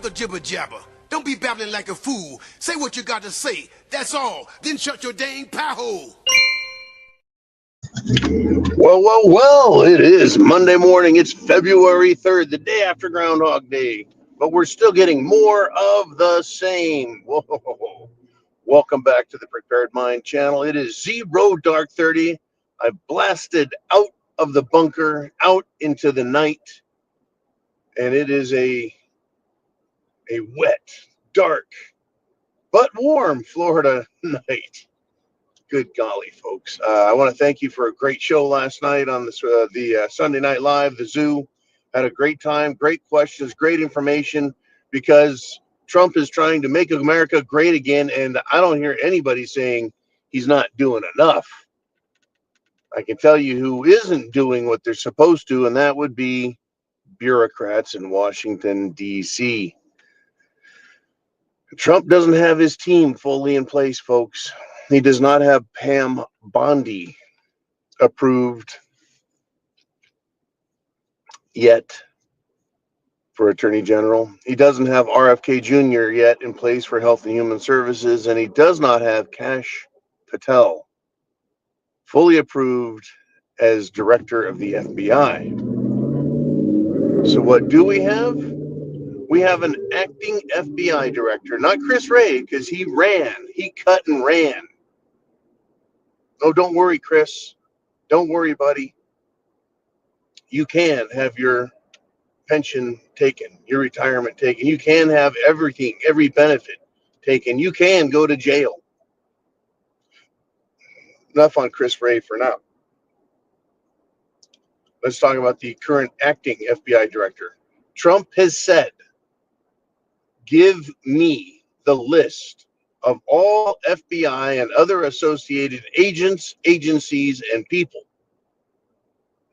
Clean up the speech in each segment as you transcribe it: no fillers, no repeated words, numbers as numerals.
Stop the jibber jabber. Don't be babbling like a fool. Say what you got to say. That's all. Then shut your dang pie hole. Well, it is Monday morning. It's February 3rd, the day after Groundhog Day. But we're still getting more of the same. Whoa. Welcome back to the Prepared Mind channel. It is Zero Dark 30. I blasted out of the bunker, out into the night. And it is a wet, dark, but warm Florida night. Good golly, folks. I want to thank you for a great show last night on the Sunday Night Live, the Zoo. Had a great time, great questions, great information, because Trump is trying to make America great again, and I don't hear anybody saying he's not doing enough. I can tell you who isn't doing what they're supposed to, and that would be bureaucrats in Washington, D.C. Trump doesn't have his team fully in place, folks. He does not have Pam Bondi approved yet for Attorney General. He doesn't have RFK Jr. yet in place for Health and Human Services, and he does not have Kash Patel fully approved as director of the FBI. So what do we have? We have an acting FBI director, not Chris Wray, because he cut and ran. Oh, don't worry, Chris. Don't worry, buddy. You can have your pension taken, your retirement taken. You can have everything, every benefit taken. You can go to jail. Enough on Chris Wray for now. Let's talk about the current acting FBI director. Trump has said, give me the list of all FBI and other associated agents, agencies, and people.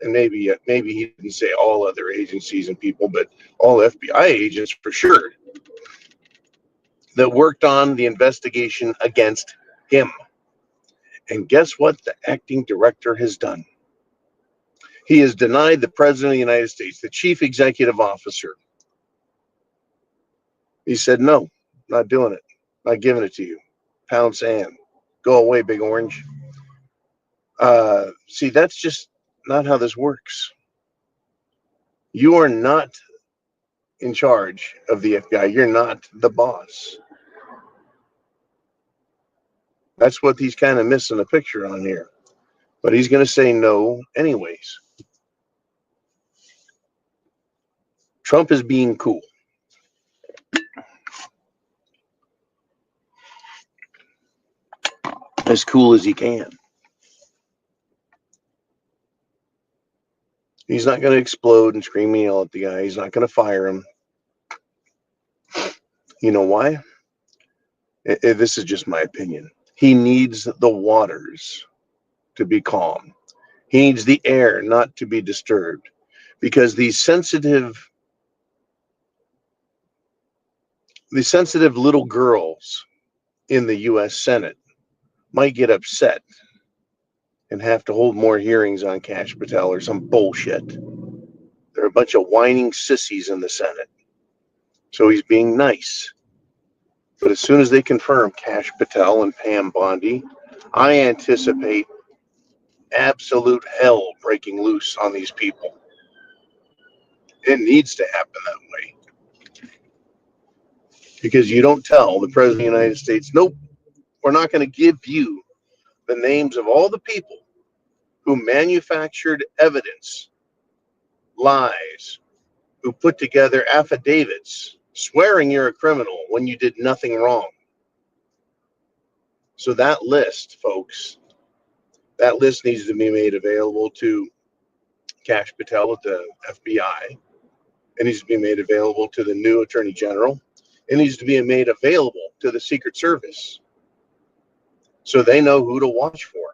And maybe he didn't say all other agencies and people, but all FBI agents for sure, that worked on the investigation against him. And guess what the acting director has done? He has denied the President of the United States, the Chief Executive Officer. He said, no, not doing it. Not giving it to you. Pound sand. Go away, Big Orange. See, that's just not how this works. You are not in charge of the FBI. You're not the boss. That's what he's kind of missing a picture on here. But he's going to say no anyways. Trump is being cool. As cool as he can. He's not going to explode and scream and yell at the guy. He's not going to fire him. You know why? This is just my opinion. He needs the waters to be calm. He needs the air not to be disturbed, because these sensitive little girls in the U.S. Senate might get upset and have to hold more hearings on Kash Patel or some bullshit. There are a bunch of whining sissies in the Senate. So he's being nice. But as soon as they confirm Kash Patel and Pam Bondi, I anticipate absolute hell breaking loose on these people. It needs to happen that way. Because you don't tell the President of the United States, nope, we're not going to give you the names of all the people who manufactured evidence, lies, who put together affidavits swearing you're a criminal when you did nothing wrong. So that list, folks, that list needs to be made available to Kash Patel at the FBI. It needs to be made available to the new Attorney General. It needs to be made available to the Secret Service so they know who to watch for.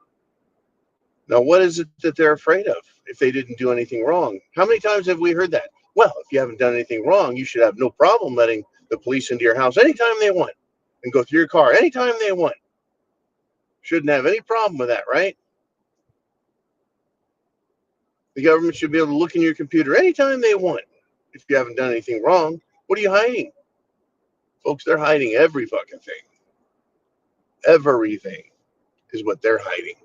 Now, what is it that they're afraid of if they didn't do anything wrong? How many times have we heard that? Well, if you haven't done anything wrong, you should have no problem letting the police into your house anytime they want and go through your car anytime they want. Shouldn't have any problem with that, right? The government should be able to look in your computer anytime they want if you haven't done anything wrong. What are you hiding? Folks, they're hiding every fucking thing. Everything is what they're hiding.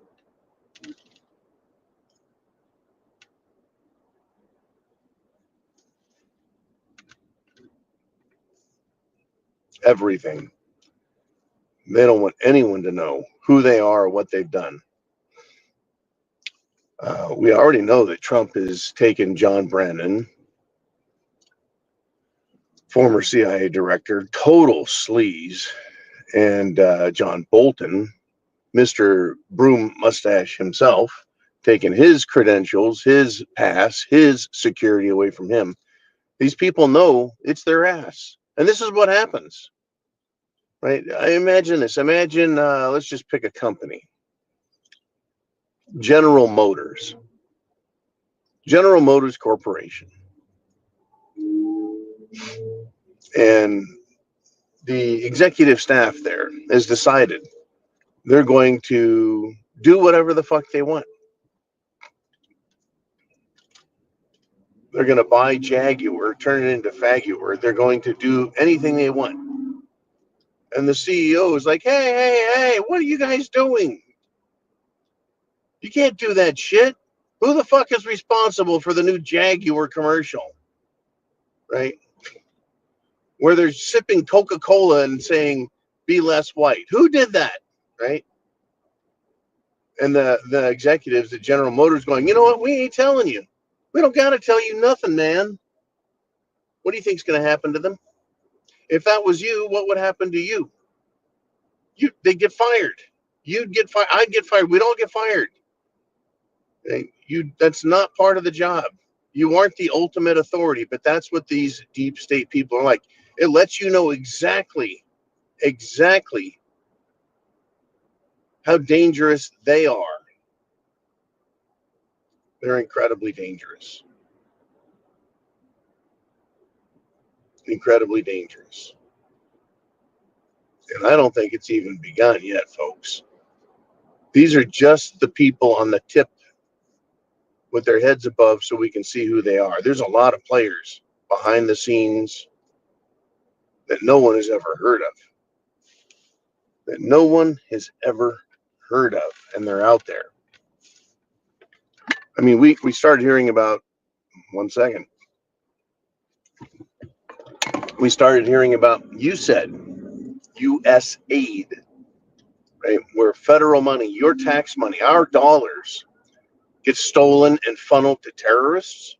Everything. They don't want anyone to know who they are or what they've done. We already know that Trump has taken John Brennan, former CIA director, total sleaze, and John Bolton, Mr. Broom Mustache himself, taking his credentials, his pass, his security away from him. These people know it's their ass. And this is what happens, right? I imagine this. Imagine, let's just pick a company. General Motors Corporation. And the executive staff there has decided they're going to do whatever the fuck they want. They're going to buy Jaguar, turn it into Faguar. They're going to do anything they want. And the CEO is like, hey, what are you guys doing? You can't do that shit. Who the fuck is responsible for the new Jaguar commercial? Right? Where they're sipping Coca-Cola and saying, be less white. Who did that? Right? And the executives at General Motors going, you know what? We ain't telling you. We don't got to tell you nothing, man. What do you think's going to happen to them? If that was you, what would happen to you? They get fired. You'd get fired. I'd get fired. We'd all get fired. That's not part of the job. You aren't the ultimate authority, but that's what these deep state people are like. It lets you know exactly how dangerous they are. They're incredibly dangerous. Incredibly dangerous. And I don't think it's even begun yet, folks. These are just the people on the tip with their heads above so we can see who they are. There's a lot of players behind the scenes that no one has ever heard of. That no one has ever heard of, and they're out there. I mean, we started hearing about, one second. We started hearing about USAID, U.S. aid, right? Where federal money, your tax money, our dollars get stolen and funneled to terrorists,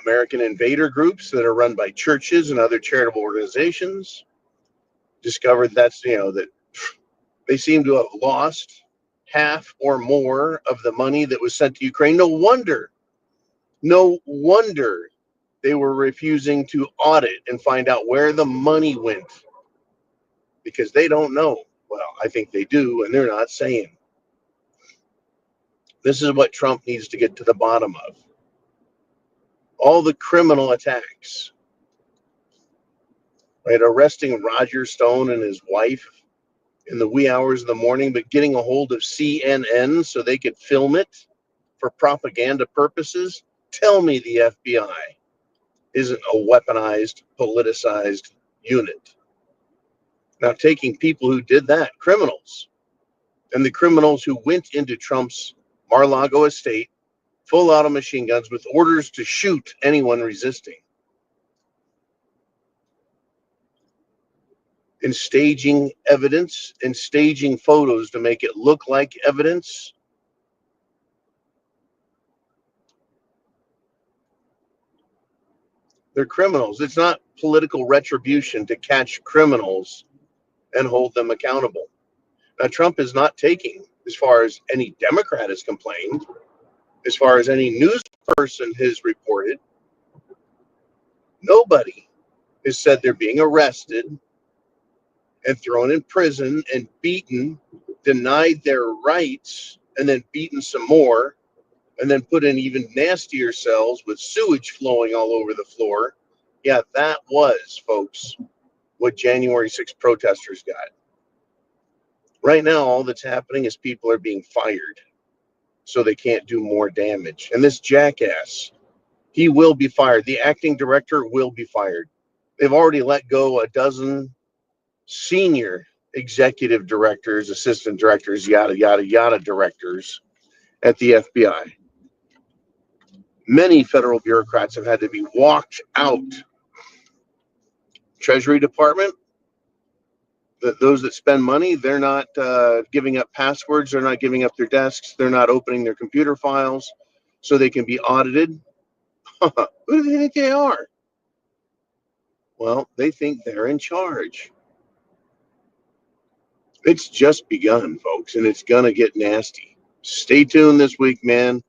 American invader groups that are run by churches and other charitable organizations. Discovered that they seem to have lost half or more of the money that was sent to Ukraine. No wonder they were refusing to audit and find out where the money went, because they don't know. Well, I think they do, and they're not saying. This is what Trump needs to get to the bottom of. All the criminal attacks, right? Arresting Roger Stone and his wife in the wee hours of the morning, but getting a hold of CNN so they could film it for propaganda purposes. Tell me the FBI isn't a weaponized, politicized unit. Now, taking people who did that, criminals, and the criminals who went into Trump's Mar-a-Lago estate, full auto machine guns with orders to shoot anyone resisting, and staging evidence and staging photos to make it look like evidence. They're criminals. It's not political retribution to catch criminals and hold them accountable. Now, Trump is not taking, as far as any Democrat has complained, as far as any news person has reported, nobody has said they're being arrested and thrown in prison and beaten, denied their rights, and then beaten some more, and then put in even nastier cells with sewage flowing all over the floor. Yeah, that was, folks, what January 6th protesters got. Right now, all that's happening is people are being fired so they can't do more damage. And this jackass, he will be fired. The acting director will be fired. They've already let go a dozen senior executive directors, assistant directors, yada, yada, yada directors at the FBI. Many federal bureaucrats have had to be walked out. Treasury Department, those that spend money, they're not giving up passwords, they're not giving up their desks, they're not opening their computer files so they can be audited. Who do they think they are? Well, they think they're in charge. It's just begun, folks, and it's gonna get nasty. Stay tuned this week, man.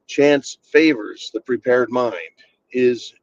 Chance favors the prepared mind is